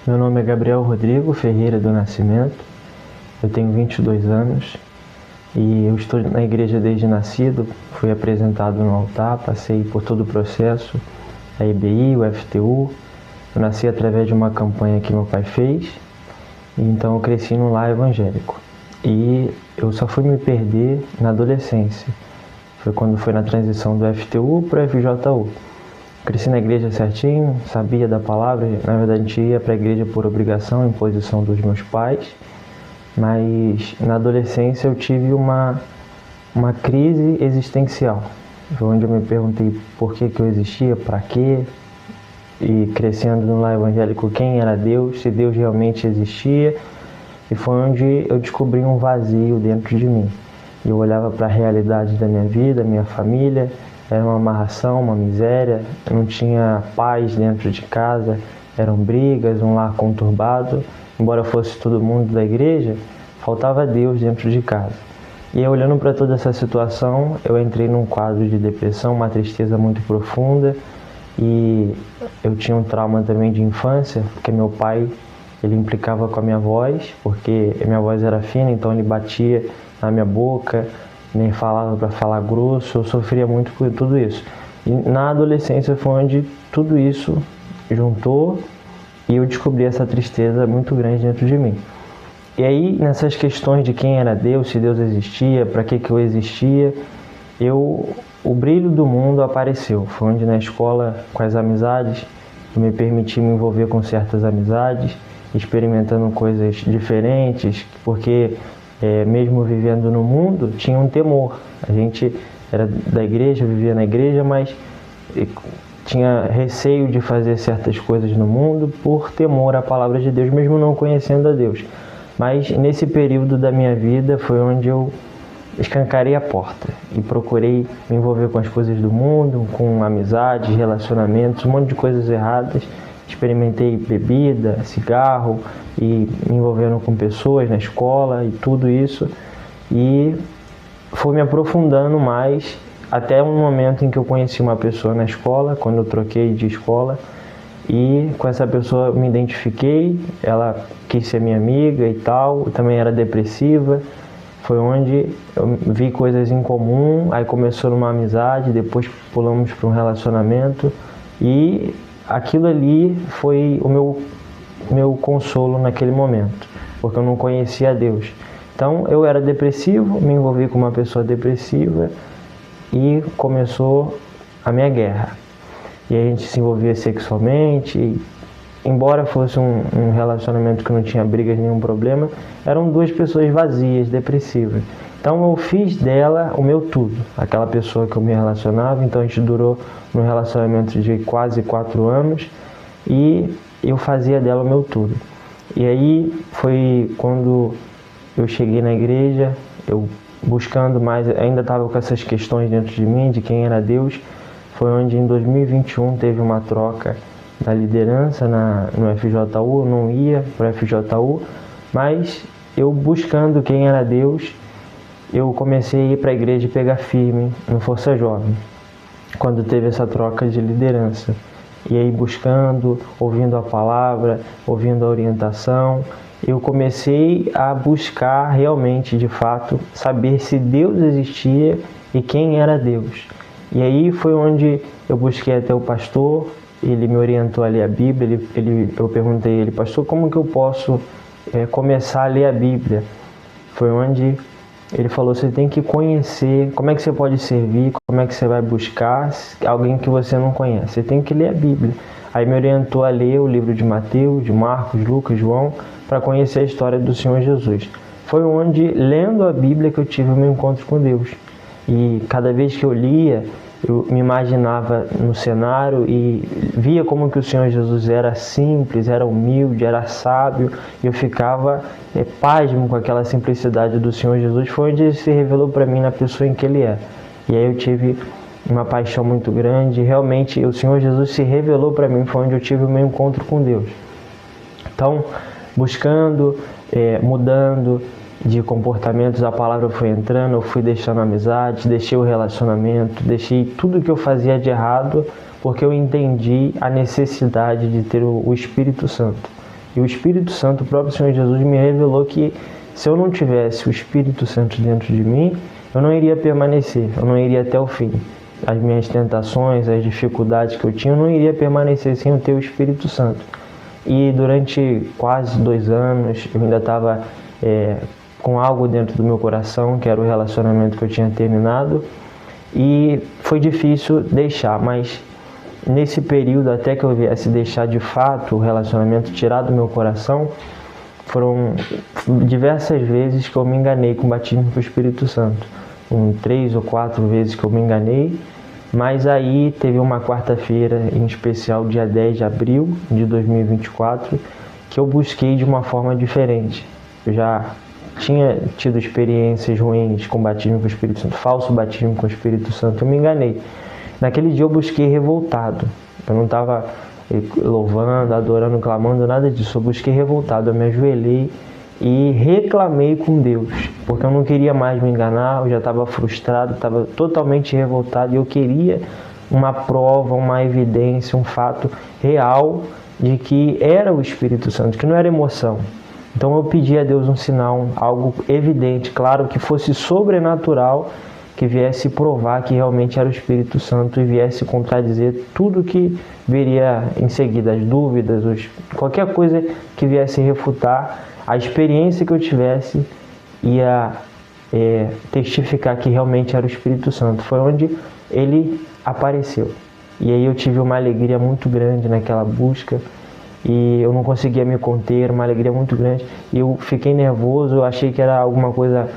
Meu nome é Gabriel Rodrigo Ferreira do Nascimento, eu tenho 22 anos e eu estou na igreja desde nascido. Fui apresentado no altar, passei por todo o processo, a IBI, o FTU. Eu nasci através de uma campanha que meu pai fez, então eu cresci num lar evangélico. E eu só fui me perder na adolescência, foi quando foi na transição do FTU para o FJU. Cresci na igreja certinho, sabia da palavra. Na verdade, a gente ia para a igreja por obrigação, imposição dos meus pais. Mas na adolescência eu tive uma crise existencial. Foi onde eu me perguntei por que eu existia, para quê. E crescendo no lar evangélico, quem era Deus, se Deus realmente existia. E foi onde eu descobri um vazio dentro de mim. Eu olhava para a realidade da minha vida, minha família. Era uma amarração, uma miséria, eu não tinha paz dentro de casa, eram brigas, um lar conturbado. Embora fosse todo mundo da igreja, faltava Deus dentro de casa. E eu, olhando para toda essa situação, eu entrei num quadro de depressão, uma tristeza muito profunda. E eu tinha um trauma também de infância, porque meu pai, ele implicava com a minha voz, porque minha voz era fina, então ele batia na minha boca, nem falava para falar grosso. Eu sofria muito por tudo isso. E na adolescência foi onde tudo isso juntou e eu descobri essa tristeza muito grande dentro de mim. E aí, nessas questões de quem era Deus, se Deus existia, para que eu existia, o brilho do mundo apareceu. Foi onde na escola, com as amizades, eu me permiti me envolver com certas amizades, experimentando coisas diferentes, porque mesmo vivendo no mundo, tinha um temor. A gente era da igreja, vivia na igreja, mas tinha receio de fazer certas coisas no mundo por temor à palavra de Deus, mesmo não conhecendo a Deus. Mas nesse período da minha vida foi onde eu escancarei a porta e procurei me envolver com as coisas do mundo, com amizades, relacionamentos, um monte de coisas erradas. Experimentei bebida, cigarro e me envolvendo com pessoas na escola e tudo isso. E fui me aprofundando mais até um momento em que eu conheci uma pessoa na escola, quando eu troquei de escola. E com essa pessoa eu me identifiquei, ela quis ser minha amiga e tal, eu também era depressiva. Foi onde eu vi coisas em comum, aí começou numa amizade, depois pulamos para um relacionamento e aquilo ali foi o meu consolo naquele momento, porque eu não conhecia Deus. Então eu era depressivo, me envolvi com uma pessoa depressiva e começou a minha guerra. E a gente se envolvia sexualmente, e, embora fosse um relacionamento que não tinha brigas, nenhum problema, eram duas pessoas vazias, depressivas. Então eu fiz dela o meu tudo, aquela pessoa que eu me relacionava. Então a gente durou num relacionamento de quase 4 anos e eu fazia dela o meu tudo. E aí foi quando eu cheguei na igreja, eu buscando mais, ainda estava com essas questões dentro de mim, de quem era Deus. Foi onde em 2021 teve uma troca da liderança no FJU. Eu não ia para o FJU, mas eu buscando quem era Deus, eu comecei a ir para a igreja e pegar firme no Força Jovem, quando teve essa troca de liderança. E aí buscando, ouvindo a palavra, ouvindo a orientação, eu comecei a buscar realmente, de fato, saber se Deus existia e quem era Deus. E aí foi onde eu busquei até o pastor, ele me orientou a ler a Bíblia. Eu perguntei a ele: pastor, como que eu posso começar a ler a Bíblia? Foi onde ele falou: você tem que conhecer, como é que você pode servir, como é que você vai buscar alguém que você não conhece. Você tem que ler a Bíblia. Aí me orientou a ler o livro de Mateus, de Marcos, Lucas, João, para conhecer a história do Senhor Jesus. Foi onde, lendo a Bíblia, que eu tive o meu encontro com Deus. E cada vez que eu lia, eu me imaginava no cenário e via como que o Senhor Jesus era simples, era humilde, era sábio. E eu ficava pasmo com aquela simplicidade do Senhor Jesus. Foi onde ele se revelou para mim na pessoa em que ele é. E aí eu tive uma paixão muito grande. Realmente o Senhor Jesus se revelou para mim, foi onde eu tive o meu encontro com Deus. Então, buscando, mudando de comportamentos, a palavra foi entrando, eu fui deixando amizade, deixei o relacionamento, deixei tudo que eu fazia de errado, porque eu entendi a necessidade de ter o Espírito Santo. E o Espírito Santo, o próprio Senhor Jesus, me revelou que se eu não tivesse o Espírito Santo dentro de mim, eu não iria permanecer, eu não iria até o fim. As minhas tentações, as dificuldades que eu tinha, eu não iria permanecer sem eu ter o Espírito Santo. E durante quase 2 anos, eu ainda estava com algo dentro do meu coração, que era o relacionamento que eu tinha terminado, e foi difícil deixar, mas nesse período, até que eu viesse deixar de fato o relacionamento, tirar do meu coração, foram diversas vezes que eu me enganei com o batismo com o Espírito Santo. 3 ou 4 vezes que eu me enganei, mas aí teve uma quarta-feira, em especial dia 10 de abril de 2024, que eu busquei de uma forma diferente. Eu já tinha tido experiências ruins com batismo com o Espírito Santo, falso batismo com o Espírito Santo, eu me enganei. Naquele dia eu busquei revoltado, eu não estava louvando, adorando, clamando, nada disso, eu busquei revoltado, eu me ajoelhei e reclamei com Deus, porque eu não queria mais me enganar, eu já estava frustrado, estava totalmente revoltado e eu queria uma prova, uma evidência, um fato real de que era o Espírito Santo, que não era emoção. Então eu pedi a Deus um sinal, algo evidente, claro, que fosse sobrenatural, que viesse provar que realmente era o Espírito Santo e viesse contradizer tudo que viria em seguida, as dúvidas, qualquer coisa que viesse refutar a experiência que eu tivesse, ia testificar que realmente era o Espírito Santo. Foi onde ele apareceu. E aí eu tive uma alegria muito grande naquela busca, e eu não conseguia me conter, uma alegria muito grande. E eu fiquei nervoso, eu achei que era alguma coisa,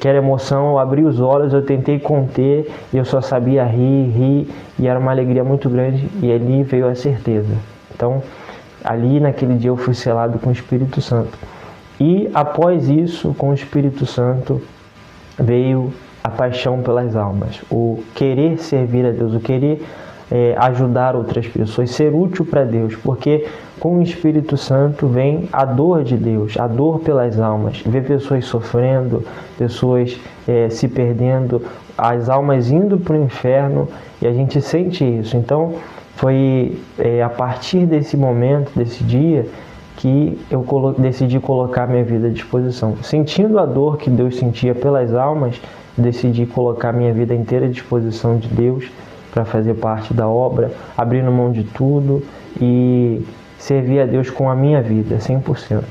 que era emoção, eu abri os olhos, eu tentei conter, e eu só sabia rir, e era uma alegria muito grande, e ali veio a certeza. Então, ali naquele dia eu fui selado com o Espírito Santo. E após isso, com o Espírito Santo, veio a paixão pelas almas, o querer servir a Deus, o querer ajudar outras pessoas, ser útil para Deus, porque com o Espírito Santo vem a dor de Deus, a dor pelas almas, ver pessoas sofrendo, pessoas se perdendo, as almas indo para o inferno, e a gente sente isso. Então foi a partir desse momento, desse dia, que eu decidi colocar minha vida à disposição. Sentindo a dor que Deus sentia pelas almas, decidi colocar minha vida inteira à disposição de Deus para fazer parte da obra, abrindo mão de tudo e servir a Deus com a minha vida, 100%.